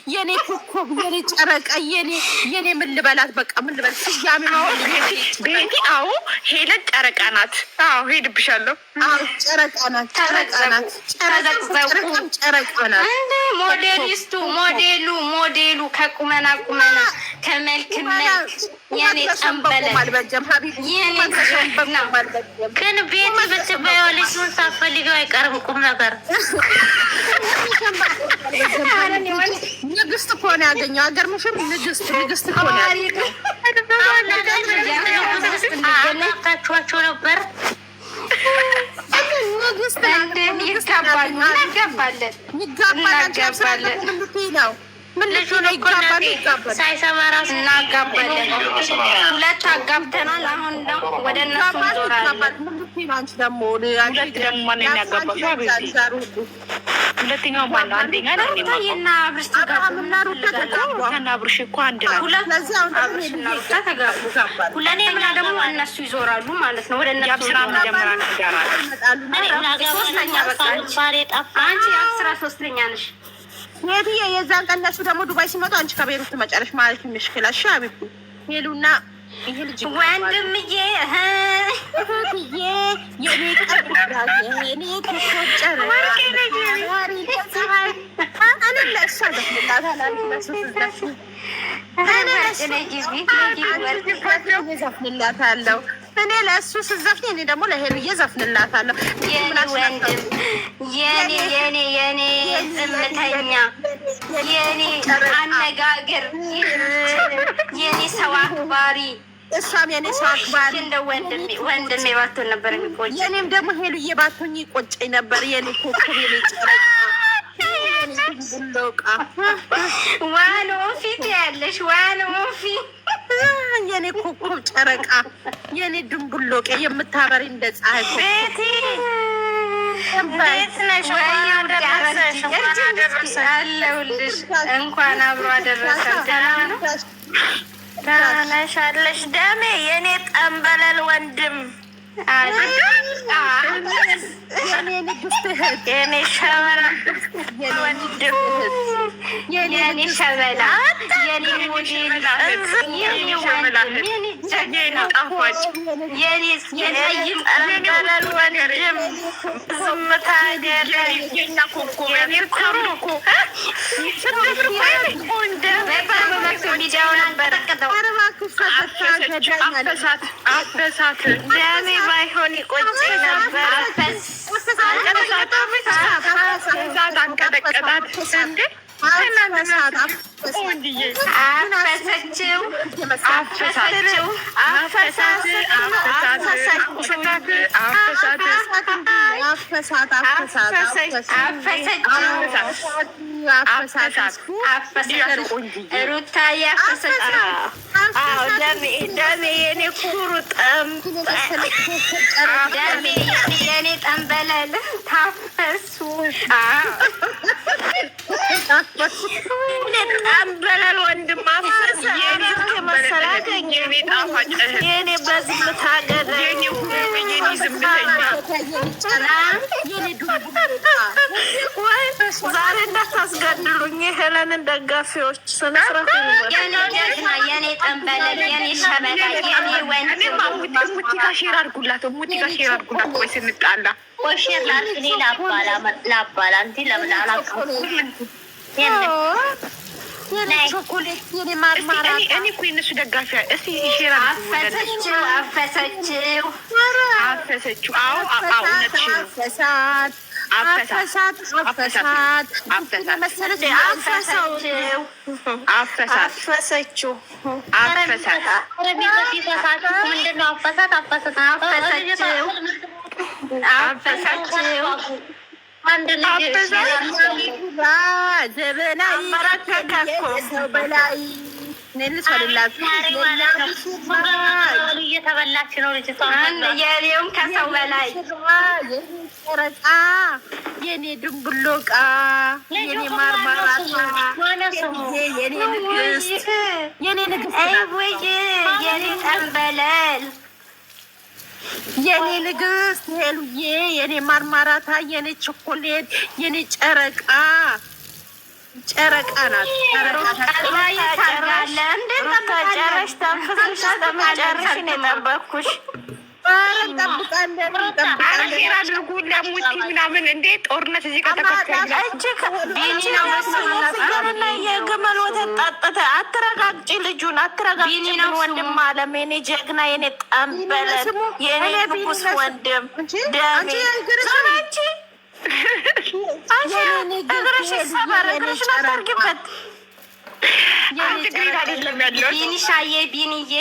የኔ ኮከብ የኔ ጨረቃ የኔ ምን ልበላት? በቃ ምን ልበላት? ስያሜ ቤቲ አዎ ሄለን ጨረቃ ናት። አዎ ሄድብሻለሁ። አዎ ጨረቃ ናት። ጨረቃ ናት። ጨረቃ ናት። ሞዴሊስቱ ሞዴሉ ከቁመና ከመልክ የኔ ጠንበለ የኔ ግን ቤት ብትበያው ልጁን ሳትፈልገው አይቀርም። ቁም ነገር ንግስት እኮ ነው ያገኘው። አገርምሽም ንግስት እኮ ነው ያገኘው። ታችኋቸው ነበር። ንግስት እናጋባለን ነው ምን ልጁ ነው ይጋባል ሳይሰማ ራሱ እናጋባለን። ሁለት አጋብተናል። አሁን ደግሞ ወደ እነሱ እንዞራለን። አንቺ ደግሞ ማን ያጋባሽ? ሁለተኛው ማን ነው? አንደኛ እና አብርሽ እኮ አንድ ነው። ሁለተኛ ደግሞ እነሱ ይዞራሉ ማለት ነው። ወደ እነሱ ስራ መጀመሪያ ነገራል። ሶስተኛ በቃ አንቺ የአስራ ሶስተኛ ነሽ። ሄድዬ የዛን ቀን እነሱ ደግሞ ዱባይ ሲመጡ አንቺ ከቤሩት ትመጫለሽ ማለት ምሽክላ ሻ ቢቡ ሄሉና ይሄ ልጅ ወንድምዬ እህትዬ የኔ ቀብራ የኔ ተቆጨረ እኔ ለእሱ ስዘፍኝ እኔ ደግሞ ለሄሉዬ ዘፍንላታለሁ። የኔ ዝምተኛ የኔ አነጋገር የኔ ሰው አክባሪ እሷም የኔ ሰው አክባሪ እንደ ወንድሜ ባትሆን ነበር የሚቆጭ። የኔም ደግሞ ሄሉዬ ባትሆኝ ይቆጨኝ ነበር። የኔ ኮከብ የኔ ጨረቃ ብሎቃ ዋን ኦፊት ያለሽ ዋን ኦፊ የኔ ኮከብ ጨረቃ የኔ ድንቡሎቄ የምታበሪ እንደ ፀሐይ ቤቲ ቤት ነሽ? አለሁልሽ። እንኳን አብሮ አደረሰን። ደህና ነሽ አለሽ ደሜ የኔ ጠንበለል ወንድም የኔ ንግስት እህት የኔ ሸበላ ወንድም የኔ ሸበላ የኔ ሞዴል የኔ ወንድም የኔ ጣፋጭ የኔ ጠንበለል ወንድም ዝምታ የኔ ኮከብ የኔ ኩሩኩ ሚዲያውን አንበረቅተው አፈሳት ደሜ ባይሆን ይቆጭ ነበር። ደሜ የኔ ኩሩ ደሜ የኔ ጠንበለል ታፈሱ ጠንበለል ወንድም አፈሰ መሰላ ገኘ የኔ በዝምታ ገለ የኔ ዝምተኛ ዛሬ እንዳታስገድሉኝ የሄለንን ደጋፊዎች ስነስራት የኔ ጠንበለል የኔ ሸበላ የኔ ወንድም ሙቲካ ሼር አድርጉላት ወይ ስንጣላ ወይ ሼር ላድርግ እኔ ላባላ እንጂ ለምን አላውቅም። ቾኮሌት የኔ ማርማራ እኔ እኮ የእነሱ ደጋፊ እስቲ ሼር አፈሰችው አዎ እውነትሽ ነው። አንድ ልጅ ዘበናይ ሰው በላይ እየተበላች ነው ልጅቷ። የኔውም ከሰው በላይ ጨረቃ፣ የኔ ድንብሎቃ፣ የኔ ማርማራታ፣ የኔ ንግስት፣ የኔ ጠንበለል፣ የኔ ንግስት ሄሉዬ፣ የኔ ማርማራታ፣ የኔ ቾኮሌት፣ የኔ ጨረቃ ጨረቃ ናት። ጨረሽ ተንፍስሽ ተመጨረሽ ነው የጠበኩሽ። እንጠብቃለን አድርጉ ለሙቲ ምናምን እንዴ ጦርነት እዚህ ከተከፈለና የግመል ወተት ጠጥተ አትረጋግጪ፣ ልጁን አትረጋግጪ። ወንድም አለም የኔ ጀግና፣ የኔ ጠንበለን፣ የኔ ንጉስ ወንድም ደሜ እግርሽ ይሰበር፣ እግርሽን አታርጊበት። ቢኒሻዬ፣ ቢኒዬ፣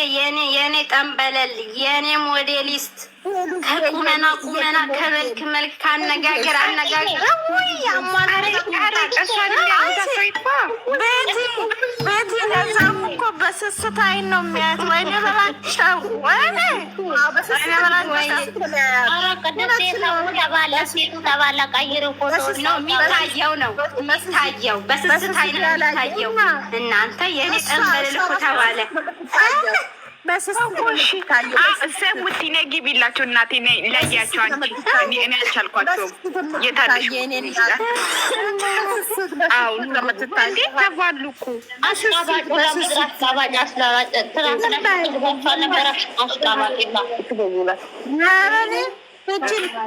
የኔ ጠንበለል፣ የኔ ሞዴሊስት፣ ከቁመና ቁመና፣ ከመልክ መልክ፣ ካነጋገር አነጋገር ቤቲ ነዛም እኮ በስስት አይን ነው የሚያት። ወይኔ በላቸው፣ ወይኔ የሚታየው ነው የሚታየው፣ በስስት አይን ነው የሚታየው። እናንተ የኔ ጠንበለል እኮ ተባለ። ሰሙት ነጊ ቢላቸው እናቴ ለያቸው። እኔ አልቻልኳቸውም። የታለሽ ተባሉ እኮ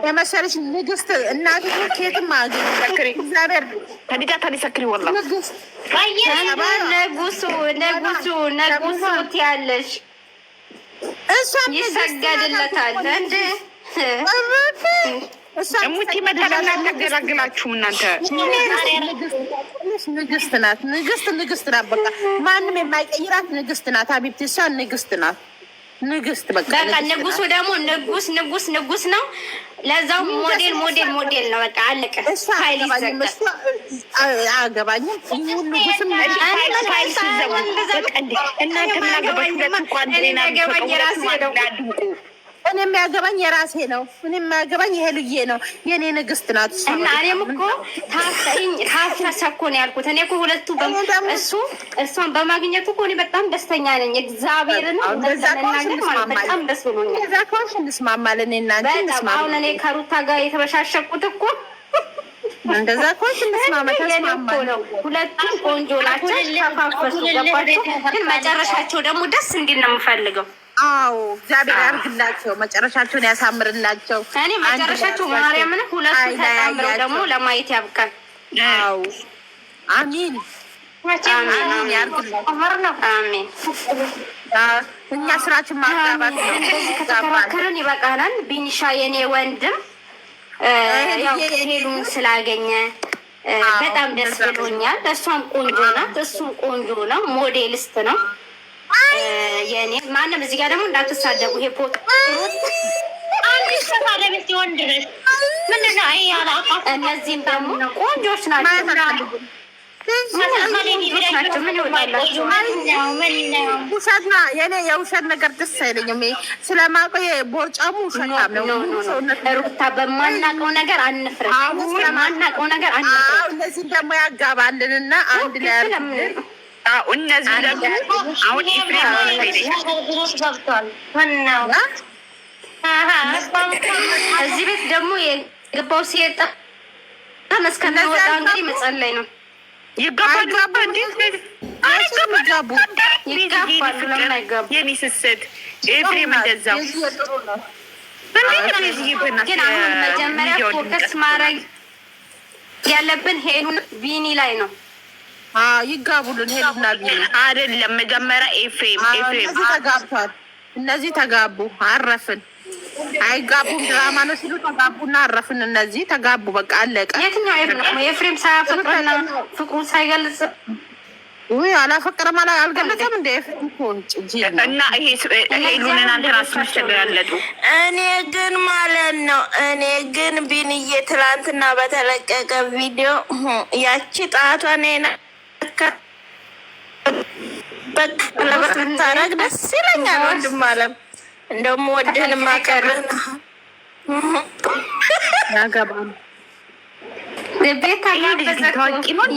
የመሰለሽ ንግስት እናት ኬትም እግዚአብሔር ተዲዳ ተዲሰክሪ ወላ ነጉሱ ትያለሽ ይሰገድለታል እንዴ? ሙቲ መጠቀም አታገላግላችሁም እናንተ። ንግስት ናት፣ ንግስት ናት። በቃ ማንም የማይቀይራት ንግስት ናት። ሀቢብቲ እሷ ንግስት ናት። ንግስት በቃ ንጉሱ ደግሞ ንጉስ ነው። ለዛው ሞዴል ነው። በቃ አለቀ። አያገባኝም። እኔ የሚያገባኝ የራሴ ነው። እኔ የሚያገባኝ የሄሉዬ ነው። የኔ ንግስት ናት እና እኔም እኮ ታፈሰ እኮ ነው ያልኩት። እኔ እኮ ሁለቱ እሷን በማግኘቱ እኮ እኔ በጣም ደስተኛ ነኝ። እግዚአብሔርን ለመናገር ማለት በጣም ደስ ብሎኛል። ከዛ ከሆንሽ እንስማማለን። እናንተ እንስማማ። አሁን እኔ ከሩታ ጋር የተበሻሸቁት እኮ እንደዛ ከሆንሽ እንስማማ። ተስማማ ነው። ሁለቱም ቆንጆ ናቸው። ተፋፈሱ፣ ገባችሁ? ግን መጨረሻቸው ደግሞ ደስ እንዲል ነው የምፈልገው። አዎ እግዚአብሔር ያርግላቸው፣ መጨረሻቸውን ያሳምርላቸው። እኔ መጨረሻቸው ማርያምን ሁለቱ ተጣምረው ደግሞ ለማየት ያብቃል። አዎ አሚን አሚን ያርግላቸው። አሚን። እኛ ስራችን ማጋባት ነው። ከተከራከረን ይበቃናል። ቢኒሻ የኔ ወንድም ሄሉን ስላገኘ በጣም ደስ ብሎኛል። እሷም ቆንጆ ናት፣ እሱም ቆንጆ ነው፣ ሞዴሊስት ነው። የኔ ማንም እዚህ ጋር ደግሞ እንዳትሳደቡ። ይሄ ፖት እነዚህም ደግሞ ቆንጆች ናቸው። ምን ይወጣላቸው? የኔ የውሸት ነገር ደስ አይለኝም። ስለማውቀው ቦርጫሙ ውሸታም ነው። ሩታ በማናውቀው ነገር አንፍረድ፣ በማናውቀው ነገር አንፍረድ። እነዚህም ደግሞ ያጋባልንና አንድ ላይ እነዚህ ደግሞ አሁን እዚህ ቤት ደግሞ የገባው ሲወጣ እስከሚወጣ እንግዲህ መጸለይ ነው። ይጋባሉ። የኔ ስስት ኤፍሬም እንደዛው። ግን አሁን መጀመሪያ ፎከስ ማድረግ ያለብን ሄሉን ቢኒ ላይ ነው። ይጋቡልን። ሄሉና ቢኒ አይደለም መጀመሪያ ኤፍሬም ተጋብቷል። እነዚህ ተጋቡ፣ አረፍን። አይጋቡም ድራማ ነው ሲሉ ተጋቡና አረፍን። እነዚህ ተጋቡ፣ በቃ አለቀ። የትኛው የኤፍሬም ሳያፈቅርና ፍቅሩን ሳይገልጽ አላፈቀረም አልገለጸም እንደ እና ይሄ ሄሉንን አንተ ራሱ ያለጡ። እኔ ግን ማለት ነው ቢንዬ ትላንትና በተለቀቀ ቪዲዮ ያቺ ጣቷን በቃ ቀለበት ብታረግ ደስ ይለኛል። ወንድም አለም እንደውም ወድህን ማቀርህ ያገባል። ቤት ተጋበዘ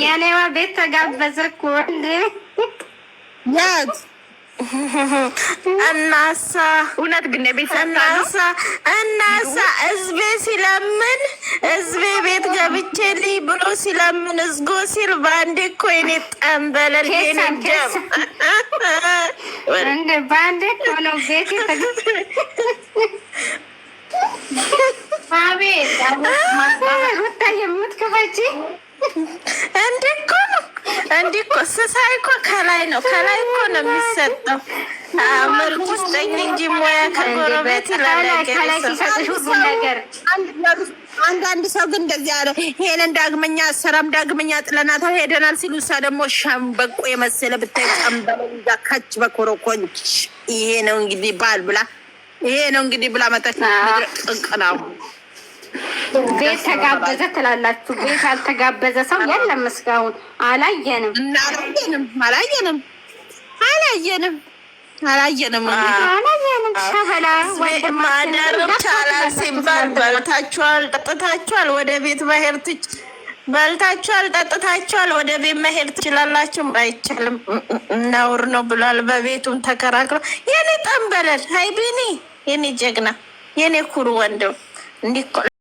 የኔዋ ቤት ተጋበዘ እኮ እንዴ ያት እናሳ እውነት ግን ቤት እናሳ ህዝቤ ሲለምን ህዝቤ ቤት ገብቼ ልይ ብሎ ሲለምን እዝጎ ሲል በአንዴ እኮ የኔ ጠንበለል የኔ ደም እንደ በአንዴ እኮ ነው ቤት አቤት ሩታ የምትከፋች እንዲህ እኮ ስሳይ እኮ ከላይ ነው እኮ ነው የሚሰጠው። ምርጥ ውስጠኝ እንጂ ሙያ ከጎረቤት ይላል። ከላይ ሲሰጥሽ ሁሉ ነገር አንዳንድ ሰው ግን እንደዚህ አለ። ይሄንን ዳግመኛ አሰራም ዳግመኛ ጥለናታ ሄደናል ሲሉ እሷ ደግሞ ሸምበቆ የመሰለ ብታይ ጨምበለዛ ከች በኮረኮንች ይሄ ነው እንግዲህ ባል ብላ ይሄ ነው እንግዲህ ብላ መጣች። ቅንቅናው ቤት ተጋበዘ ትላላችሁ። ቤት ያልተጋበዘ ሰው የለም። እስካሁን አላየንም። ሸበላ ማደርም ቻላል ሲባል በልታችኋል፣ ጠጥታችኋል፣ ወደ ቤት መሄድ በልታችኋል፣ ጠጥታችኋል፣ ወደ ቤት መሄድ ትችላላችሁ። አይቻልም፣ ነውር ነው ብሏል። በቤቱም ተከራክሮ የኔ ጠንበለል ሀይቢኒ የኔ ጀግና የኔ ኩሩ ወንድም እንዲህ